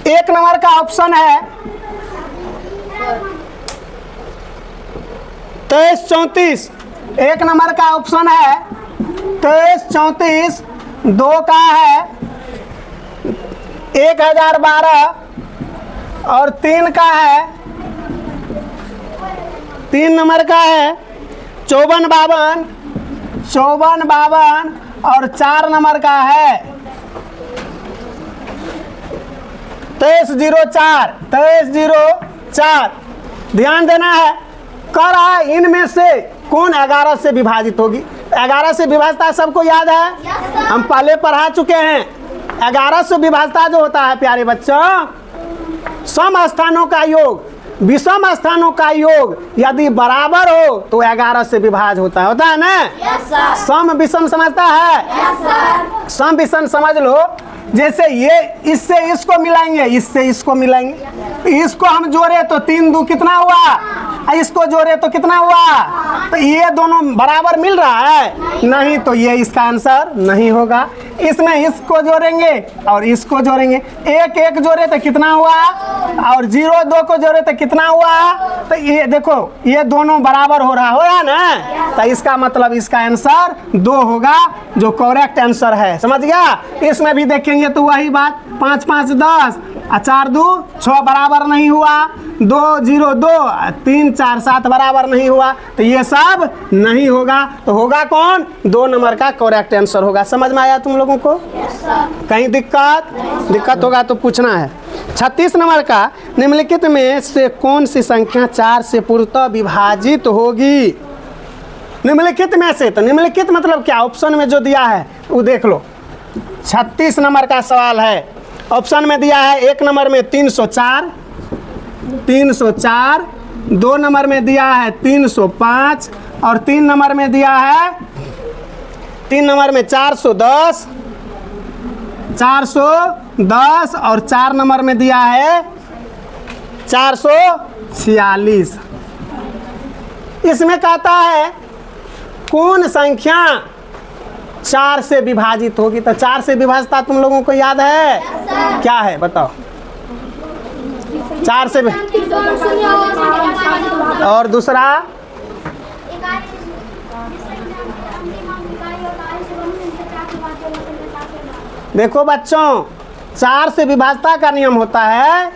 एक नंबर का ऑप्शन है 2334। एक नंबर का ऑप्शन है 2334। दो का है 1012 और तीन का है 3 नंबर का है 5452 5452 और 4 नंबर का है 2304 2304। ध्यान देना है, कर रहा है इनमें से कौन 11 से विभाजित होगी। 11 से विभाजता सबको याद है, हम पहले पढ़ा चुके हैं। 11 से विभाजता जो होता है प्यारे बच्चों, सम स्थानों का योग विषम स्थानों का योग यदि बराबर हो तो 11 से विभाज होता है ना। सम विषम समझता है, सम विषम समझ लो। जैसे ये इससे इसको मिलाएंगे, इससे इसको मिलाएंगे, इसको हम जोड़े तो 3 2 कितना हुआ, इसको जोड़े तो कितना हुआ। तो ये दोनों बराबर मिल रहा है नहीं, तो ये इसका आंसर नहीं होगा। इसमें इसको जोड़ेंगे और इसको जोड़ेंगे, 1 1 जोड़े तो कितना हुआ और 0 2 को जोड़े तो कितना हुआ। तो ये देखो ये दोनों बराबर हो रहा ना, तो इसका मतलब इसका आंसर 2 होगा जो करेक्ट आंसर है। समझ गया। इसमें भी देखेंगे तो वही बात, 5 5 10 और 4 2 6 बराबर नहीं हुआ, 2 0 2 3 4 7 बराबर नहीं हुआ, तो ये सब नहीं होगा। तो होगा कौन, 2 नंबर का करेक्ट आंसर होगा। समझ में आया तुम लोगों को। कहीं दिक्कत होगा तो पूछना है। 36 नंबर का, निम्नलिखित में से कौन सी संख्या 4 से पूर्णतः विभाजित होगी। निम्नलिखित में से, तो निम्नलिखित मतलब क्या, ऑप्शन में जो दिया है वो देख लो। 36 नंबर का सवाल है, ऑप्शन में दिया है 1 नंबर में 304, 2 नंबर में दिया है 305 और 3 नंबर में दिया है 3 नंबर में 410 और 4 नंबर में दिया है 446। इसमें कहता है कौन संख्या 4 से विभाजित होगी। तो 4 से विभाजता तुम लोगों को याद है क्या है, बताओ। 4 से और दूसरा देखो बच्चों, 4 से विभाजता का नियम होता है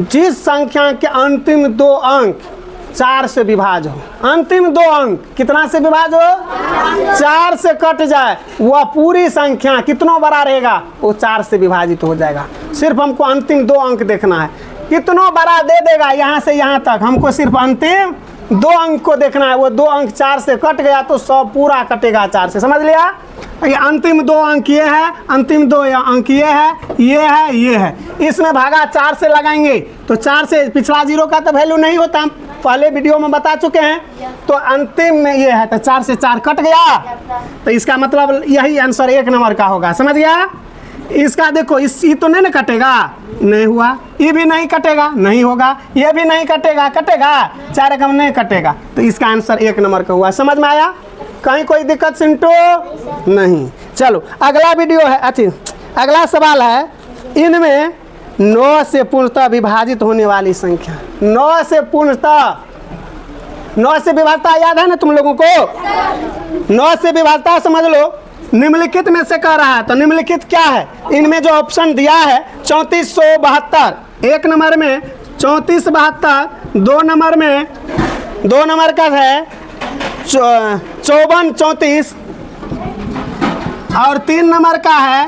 जिस संख्या के अंतिम 2 अंक 4 से विभाज हो। अंतिम 2 अंक कितना से विभाज हो, 4 से कट जाए, वह पूरी संख्या कितना बड़ा रहेगा, वो 4 से विभाजित हो जाएगा। सिर्फ हमको अंतिम 2 अंक देखना है, कितना बड़ा दे देगा यहाँ से यहाँ तक, हमको सिर्फ अंतिम 2 अंक को देखना है। वो 2 अंक 4 से कट गया तो सब पूरा कटेगा 4 से। समझ लिया। ये अंतिम 2 अंक ये है, अंतिम 2 अंक ये है, ये है, ये है। इसमें भागा 4 से लगाएंगे तो 4 से पिछला 0 का तो वैल्यू नहीं होता, हम पहले वीडियो में बता चुके हैं। तो अंतिम में ये है तो 4 से 4 कट गया, तो इसका मतलब यही आंसर 1 नंबर का होगा। समझ गया। इसका देखो, ये तो नहीं ना कटेगा, नहीं हुआ, ये भी नहीं कटेगा, नहीं होगा, ये भी नहीं कटेगा, कटेगा 4 एकम नहीं कटेगा, तो इसका आंसर 1 नंबर का हुआ। समझ में आया। कहीं कोई दिक्कत सिंटो नहीं। चलो अगला वीडियो है, अच्छा अगला सवाल है, इनमें 9 से पूर्णतः विभाजित होने वाली संख्या। 9 से पूर्णतः, 9 से विभाजता याद है ना तुम लोगों को। 9 से विभाजता समझ लो। निम्नलिखित में से कह रहा है, तो निम्नलिखित क्या है, इनमें जो ऑप्शन दिया है 3472, 1 नंबर में 3472, 2 नंबर में 2 नंबर का है 5434 और 3 नंबर का है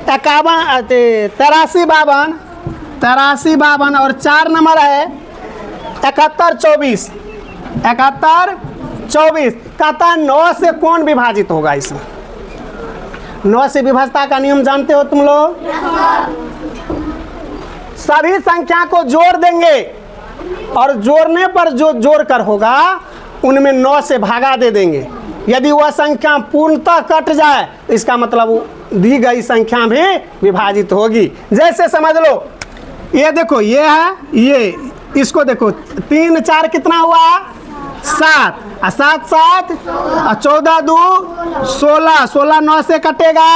8352 और 4 नंबर है 7124। कहता 9 से कौन विभाजित होगा। इसमें 9 से विभाजता का नियम जानते हो तुम लोग। सभी संख्या को जोड़ देंगे और जोड़ने पर जो जोड़कर होगा उनमें 9 से भागा दे देंगे। यदि वह संख्या पूर्णतः कट जाए तो इसका मतलब दी गई संख्या भी विभाजित होगी। जैसे समझ लो, ये देखो ये है, ये इसको देखो 3 4 कितना हुआ 7 और 7 7 और 14 2 16, 16 9 से कटेगा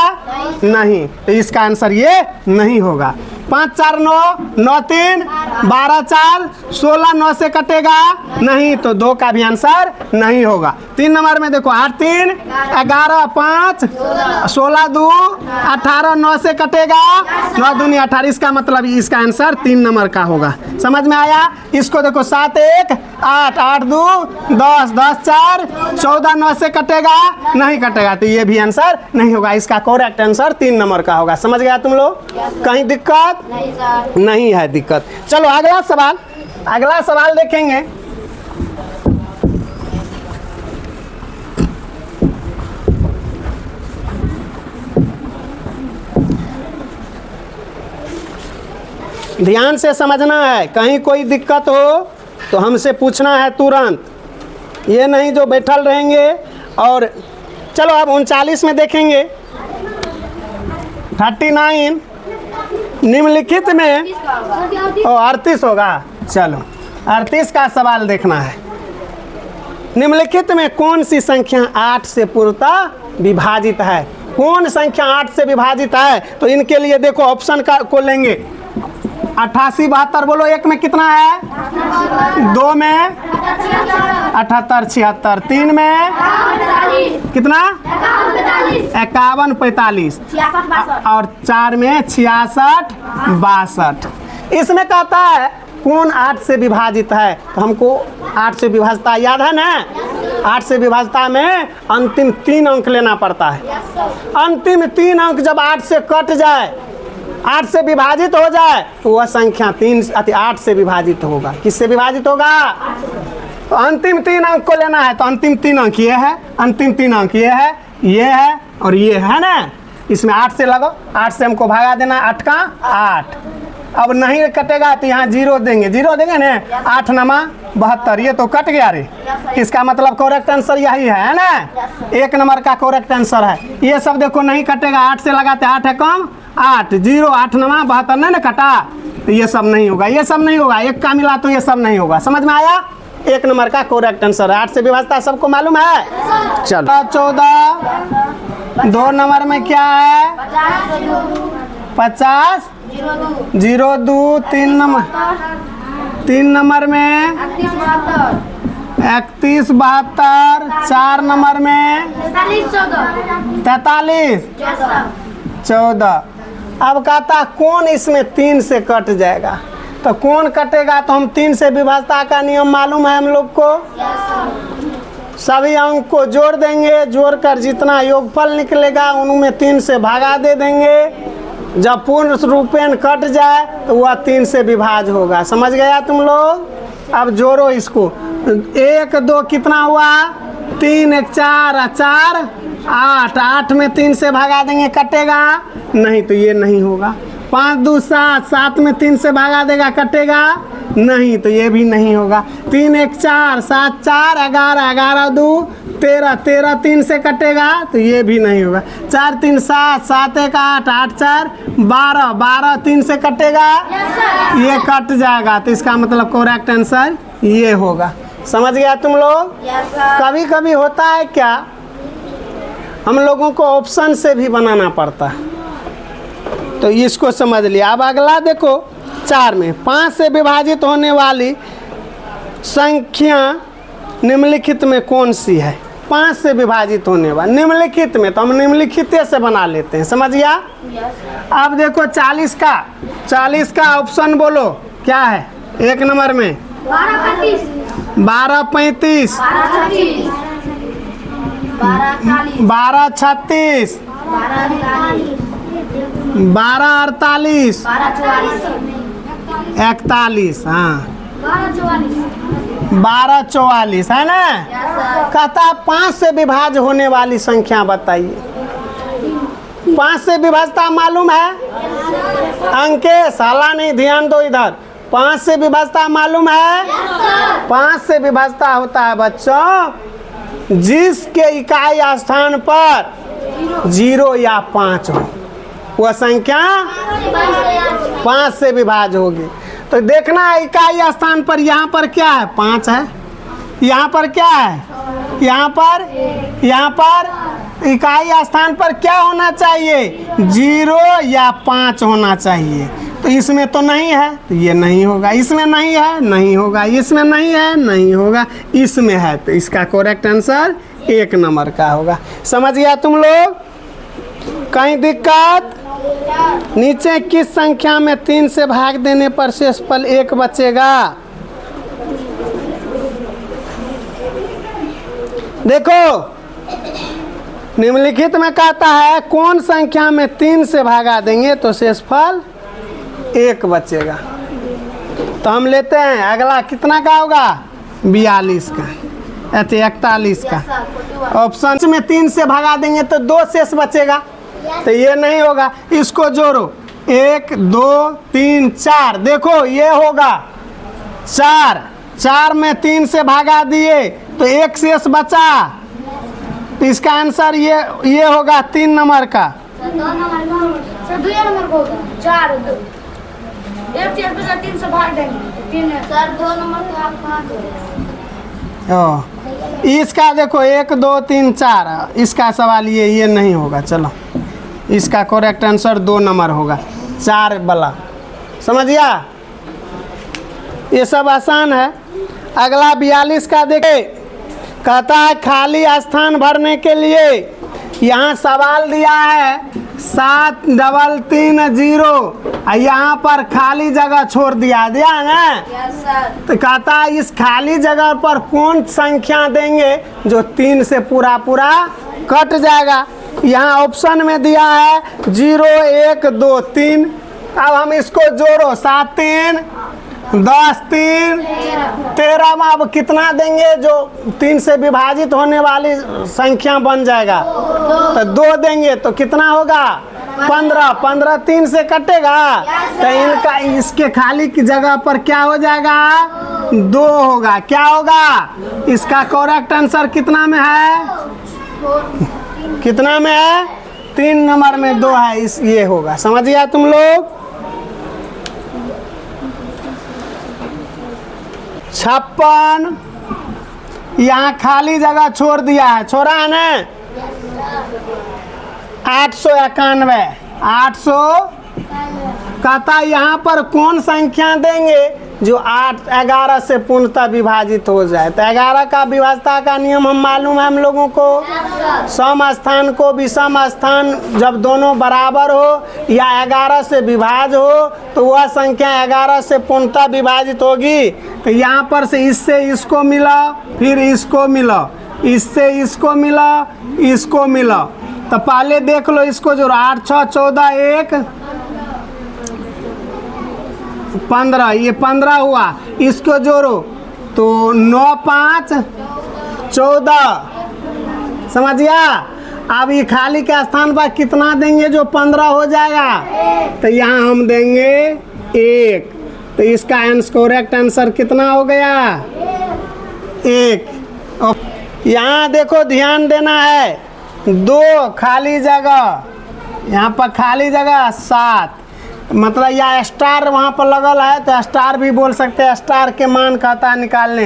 नहीं, तो इसका आंसर ये नहीं होगा। 5 4 9 9 3 12 4 16 9 से कटेगा नहीं, तो 2 का भी आंसर नहीं होगा। 3 नंबर में देखो 8 3 11 5 16 2 18 9 से कटेगा 9 दूनी 18, इसका मतलब इसका आंसर 3 नंबर का होगा। समझ में आया? इसको देखो 7 1 8 8 2 10 10 4 14 9 से कटेगा नहीं कटेगा, तो ये भी आंसर नहीं होगा। इसका करेक्ट आंसर 3 नंबर का होगा। समझ गया तुम लोग? कहीं दिक्कत नहीं है दिक्कत। चलो अगला सवाल देखेंगे। ध्यान से समझना है, कहीं कोई दिक्कत हो तो हमसे पूछना है तुरंत, ये नहीं जो बैठल रहेंगे। और चलो अब 39 में देखेंगे। 39 निम्नलिखित में 38 होगा। चलो 38 का सवाल देखना है। निम्नलिखित में कौन सी संख्या 8 से पूर्णतः विभाजित है? कौन संख्या 8 से विभाजित है? तो इनके लिए देखो ऑप्शन को लेंगे। 88 72, बोलो 1 में कितना है? 2 में 78 76, 3 में कितना? 51 45 और 4 में 66 62। इसमें कहता है कौन 8 से विभाजित है, तो हमको 8 से विभाजता याद है ना? 8 से विभाजता में अंतिम 3 अंक लेना पड़ता है। अंतिम 3 अंक जब 8 से कट जाए, 8 से विभाजित हो जाए, तो वह संख्या 8 से विभाजित होगा। किससे विभाजित होगा? तो अंतिम 3 अंक को लेना है, तो अंतिम 3 अंक ये है, अंतिम 3 अंक ये है और ये है ना। इसमें 8 से लगो, 8 से हमको भागा देना, 8 का 8। अब नहीं कटेगा तो यहाँ 0 देंगे, 0 देंगे ना। 8 नमा 72, ये तो कट गया रे। इसका मतलब करेक्ट आंसर यही है ना? 1 नंबर का करेक्ट आंसर है। ये सब देखो नहीं कटेगा, 8 से लगाते 8 है कम 8 0 8 नमा 72 नहीं ना कटा, तो ये सब नहीं होगा, ये सब नहीं होगा। 1 का मिला तो ये सब नहीं होगा। समझ में आया? 1 नंबर का करेक्ट आंसर है। 8 से विभाजता सबको मालूम है। चलो 14 2 नंबर में क्या है? 50 0 2 3 नंबर में 31 72, 4 नंबर में 43 14। अब कहता कौन इसमें 3 से कट जाएगा, तो कौन कटेगा? तो हम 3 से विभाजता का नियम मालूम है हम लोग को। सभी अंक को जोड़ देंगे, जोड़कर जितना योगफल निकलेगा उनमें 3 से भागा दे देंगे। जब पूर्ण रूपेण कट जाए तो वह 3 से विभाज्य होगा। समझ गया तुम लोग? अब जोड़ो इसको। 1 2 कितना हुआ? 3 1 4 4 8, 8 में 3 से भागा देंगे, कटेगा नहीं, तो ये नहीं होगा। 5 2 7, 7 में 3 से भागा देगा, कटेगा नहीं, तो ये भी नहीं होगा। 3 1 4 7 4 11 11 2 13 13, 3 से कटेगा, तो ये भी नहीं होगा। 4 3 7 7 1 8 8 4 12 12, 3 से कटेगा, ये कट जाएगा, तो इसका मतलब करेक्ट आंसर ये होगा। समझ गया तुम लोग? कभी कभी होता है क्या, हम लोगों को ऑप्शन से भी बनाना पड़ता है, तो इसको समझ लिया। अब अगला देखो 4 में 5 से विभाजित होने वाली संख्या निम्नलिखित में कौन सी है? 5 से विभाजित होने वाली निम्नलिखित में, तो हम निम्नलिखित से बना लेते हैं। समझ गया? अब देखो 40 का ऑप्शन बोलो क्या है? 1 नंबर में 12 35 12 36 12 48 41, हाँ 12 44 है ना। कहता 5 से विभाज्य होने वाली संख्या बताइए। 5 से विभाजता मालूम है? अंके साला नहीं, ध्यान दो इधर। 5 से विभाजता मालूम है? 5 से विभाजता होता है बच्चों जिसके इकाई स्थान पर 0 या 5 हो, वह संख्या 5 से विभाज्य होगी। तो देखना है इकाई स्थान पर यहाँ पर क्या है? 5 है, यहाँ पर क्या है, यहाँ पर इकाई स्थान पर क्या होना चाहिए, 0 या 5 होना चाहिए। तो इसमें तो नहीं है तो ये नहीं होगा, इसमें नहीं है नहीं होगा, इसमें नहीं है नहीं होगा, इसमें है तो इसका करेक्ट आंसर 1 नंबर का होगा। समझ गया तुम लोग? कहीं दिक्कत? नीचे किस संख्या में 3 से भाग देने पर शेषफल 1 बचेगा? देखो निम्नलिखित में कहता है कौन संख्या में 3 से भागा देंगे तो शेषफल 1 बचेगा। तो हम लेते हैं अगला कितना का होगा, 42 का, 41 का। ऑप्शन में 3 से भगा देंगे तो 2 शेष बचेगा, तो ये नहीं होगा। इसको जोड़ो, 1 2 3 4, देखो ये होगा 4 में 3 से भगा दिए तो 1 शेष बचा, तो इसका आंसर ये होगा 3 नंबर का। 2 नंबर को 4 1 शेष बचा, 3 से भाग देंगे 3 सर 2 नंबर को आप कहाँ दो? इसका देखो 1 2 3 4, इसका सवाल ये नहीं होगा। चलो इसका करेक्ट आंसर 2 नंबर होगा, 4 वाला। समझ गया? ये सब आसान है। अगला 42 का देखे, कहता है खाली स्थान भरने के लिए यहाँ सवाल दिया है 7 3 3 0, यहाँ पर खाली जगह छोड़ दिया ना। Yes sir. तो कहता है इस खाली जगह पर कौन संख्या देंगे जो 3 से पूरा कट जाएगा। यहाँ ऑप्शन में दिया है 0 1 2 3। अब हम इसको जोड़ो, 7 3 10 3 13 में अब कितना देंगे जो 3 से विभाजित होने वाली संख्या बन जाएगा, तो 2 देंगे तो कितना होगा, 15 3 से कटेगा, तो इनका इसके खाली की जगह पर क्या हो जाएगा, 2 होगा। क्या होगा, इसका करेक्ट आंसर कितना में है, कितना में है, 3 नंबर में 2 है, इस ये होगा। समझ गया तुम लोग? 56 यहाँ खाली जगह छोड़ दिया है, छोड़ा है ना। 891 800 कहता यहाँ पर कौन संख्या देंगे जो 8 11 से पूर्णतः विभाजित हो जाए। तो 11 का विभाजता का नियम हम मालूम है हम लोगों को, सम स्थान को विषम स्थान जब दोनों बराबर हो या 11 से विभाज्य हो तो वह संख्या 11 से पूर्णतः विभाजित होगी। तो यहाँ पर से इससे इसको मिला, फिर इसको मिला, इससे इसको मिला, इसको मिला। तो पहले देख लो इसको जो 8 6 14 1 15, ये 15 हुआ। इसको जोड़ो तो 9 5 14। समझ गया? अब ये खाली के स्थान पर कितना देंगे जो 15 हो जाएगा, तो यहाँ हम देंगे 1। तो इसका करेक्ट आंसर कितना हो गया, 1। यहाँ देखो ध्यान देना है, 2 खाली जगह, यहाँ पर खाली जगह 7, मतलब या स्टार वहाँ पर लगल है तो स्टार भी बोल सकते हैं, स्टार के मान कहता है निकालने।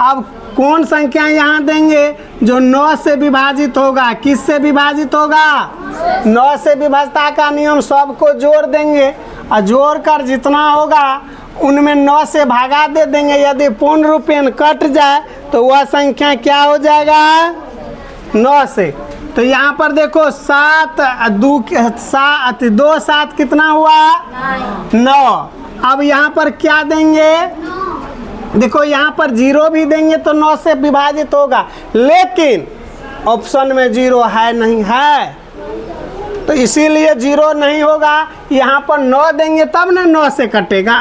अब कौन संख्या यहाँ देंगे जो 9 से विभाजित होगा, किस से विभाजित होगा, 9 से विभाजता का नियम, सबको जोड़ देंगे और जोड़ कर जितना होगा उनमें 9 से भागा दे देंगे। यदि पूर्ण रूपेण कट जाए तो वह संख्या क्या हो जाएगा, 9 से। तो यहाँ पर देखो 7 2 7 कितना हुआ, 9। अब यहाँ पर क्या देंगे, देखो यहाँ पर 0 भी देंगे तो 9 से विभाजित होगा, लेकिन ऑप्शन में 0 है नहीं है, तो इसीलिए 0 नहीं होगा। यहाँ पर 9 देंगे तब ना 9 से कटेगा।